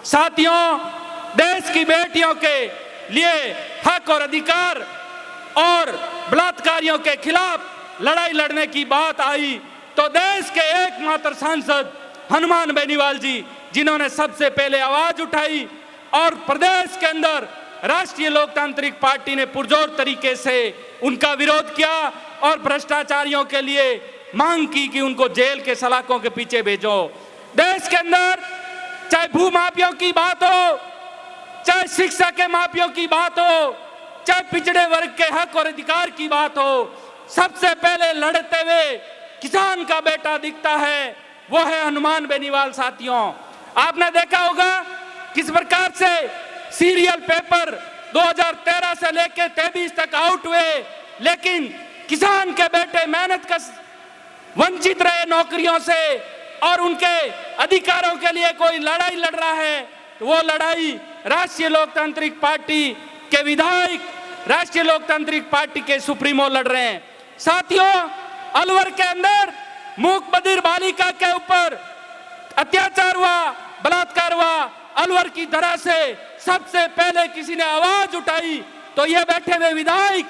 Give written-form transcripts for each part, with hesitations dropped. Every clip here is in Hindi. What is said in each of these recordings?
साथियों, देश की बेटियों के लिए हक और अधिकार और बलात्कारियों के खिलाफ लड़ाई लड़ने की बात आई तो देश के एकमात्र सांसद हनुमान बेनीवाल जी, जिन्होंने सबसे पहले आवाज उठाई और प्रदेश के अंदर राष्ट्रीय लोकतांत्रिक पार्टी ने पुरजोर तरीके से उनका विरोध किया और भ्रष्टाचारियों के लिए मांग की कि उनको जेल के सलाखों के पीछे भेजो। देश के अंदर चाहे भू माफियाओं की बात हो, चाहे शिक्षा के माफियाओं की बात हो, चाहे पिछड़े वर्ग के हक और अधिकार की बात हो, सबसे पहले लड़ते हुए किसान का बेटा दिखता है, वो है हनुमान बेनीवाल। साथियों, आपने देखा होगा किस प्रकार से सीरियल पेपर 2013 से लेकर 23 तक आउट हुए, लेकिन किसान के बेटे मेहनत का वंचित रहे नौकरियों से और उनके अधिकारों के लिए कोई लड़ाई लड़ रहा है तो वो लड़ाई राष्ट्रीय लोकतांत्रिक पार्टी के विधायक, राष्ट्रीय लोकतांत्रिक पार्टी के सुप्रीमो लड़ रहे हैं। साथियों, अलवर के अंदर मूक बधिर बालिका के ऊपर अत्याचार हुआ, बलात्कार हुआ, अलवर की धरा से सबसे पहले किसी ने आवाज उठाई तो ये बैठे हुए विधायक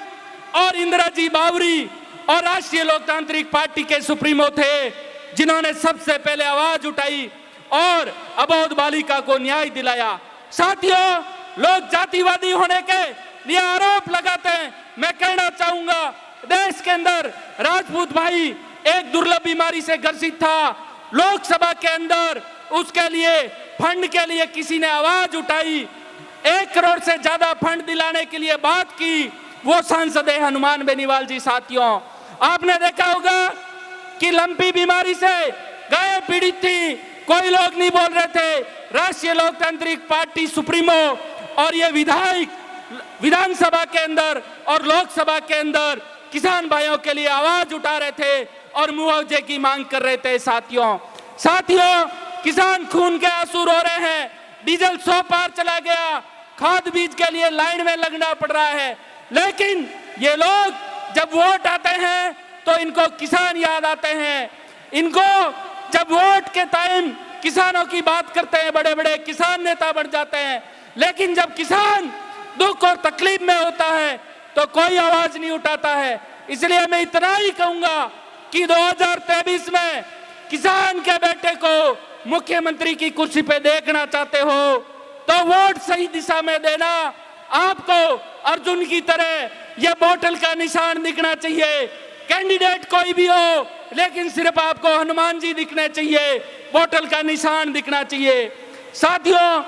और इंदिरा जी बावरी और राष्ट्रीय लोकतांत्रिक पार्टी के सुप्रीमो थे, जिन्होंने सबसे पहले आवाज उठाई और अबोध बालिका को न्याय दिलाया। साथियों, लोग जातिवादी होने के लिए आरोप लगाते हैं। मैं कहना चाहूंगा, देश के अंदर राजपूत भाई एक दुर्लभ बीमारी से ग्रसित था, लोकसभा के अंदर उसके लिए फंड के लिए किसी ने आवाज उठाई, 1 करोड़ से ज्यादा फंड दिलाने के लिए बात की, वो सांसद है हनुमान बेनीवाल जी। साथियों, आपने देखा होगा कि लंपी बीमारी से गायें पीड़ित थी, कोई लोग नहीं बोल रहे थे। राष्ट्रीय लोकतांत्रिक पार्टी सुप्रीमो और ये विधायक विधानसभा के अंदर और लोकसभा के अंदर किसान भाइयों के लिए आवाज उठा रहे थे और मुआवजे की मांग कर रहे थे। साथियों, किसान खून के आंसू रो रहे हैं, डीजल 100 पार चला गया, खाद बीज के लिए लाइन में लगना पड़ रहा है, लेकिन ये लोग जब वोट आते हैं तो इनको किसान याद आते हैं। इनको जब वोट के टाइम किसानों की बात करते हैं, बड़े बड़े किसान नेता बन जाते हैं, लेकिन जब किसान दुख और तकलीफ में होता है तो कोई आवाज नहीं उठाता है। इसलिए मैं इतना ही कहूंगा कि 2023 में किसान के बेटे को मुख्यमंत्री की कुर्सी पे देखना चाहते हो तो वोट सही दिशा में देना। आपको अर्जुन की तरह यह बोतल का निशान दिखना चाहिए, कैंडिडेट कोई भी हो, लेकिन सिर्फ आपको हनुमान जी दिखने चाहिए, बोतल का निशान दिखना चाहिए। साथियों,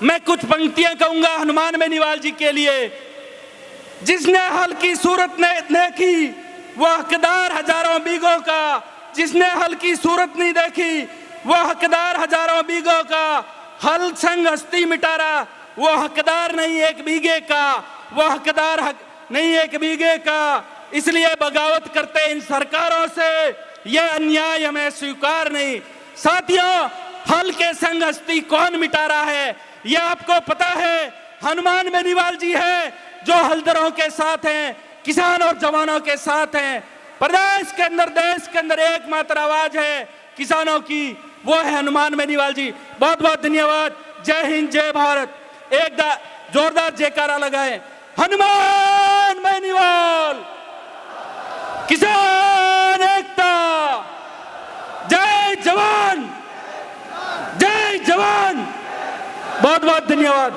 मैं कुछ पंक्तियां कहूंगा हनुमान बेनीवाल जी के लिए। जिसने हल की सूरत ने देखी वह हकदार हजारों बीघों का, जिसने हल की सूरत नहीं देखी वह हकदार हजारों बीघों का, हल संग हस्ती मिटारा वो हकदार नहीं 1 बीघे का, वो हकदार नहीं 1 बीघे का। इसलिए बगावत करते इन सरकारों से, ये अन्याय हमें स्वीकार नहीं। साथियों, हल के संग हस्ती कौन मिटा रहा है ये आपको पता है, हनुमान बेनीवाल जी है जो हलदरों के साथ हैं, किसान और जवानों के साथ हैं। प्रदेश के अंदर, देश के अंदर एकमात्र आवाज है किसानों की, वो है हनुमान बेनीवाल जी। बहुत बहुत धन्यवाद। जय हिंद, जय भारत। एक जोरदार जयकारा लगाए, हनुमान बेनीवाल, किसान एकता, जय जवान, जय जवान। बहुत बहुत धन्यवाद।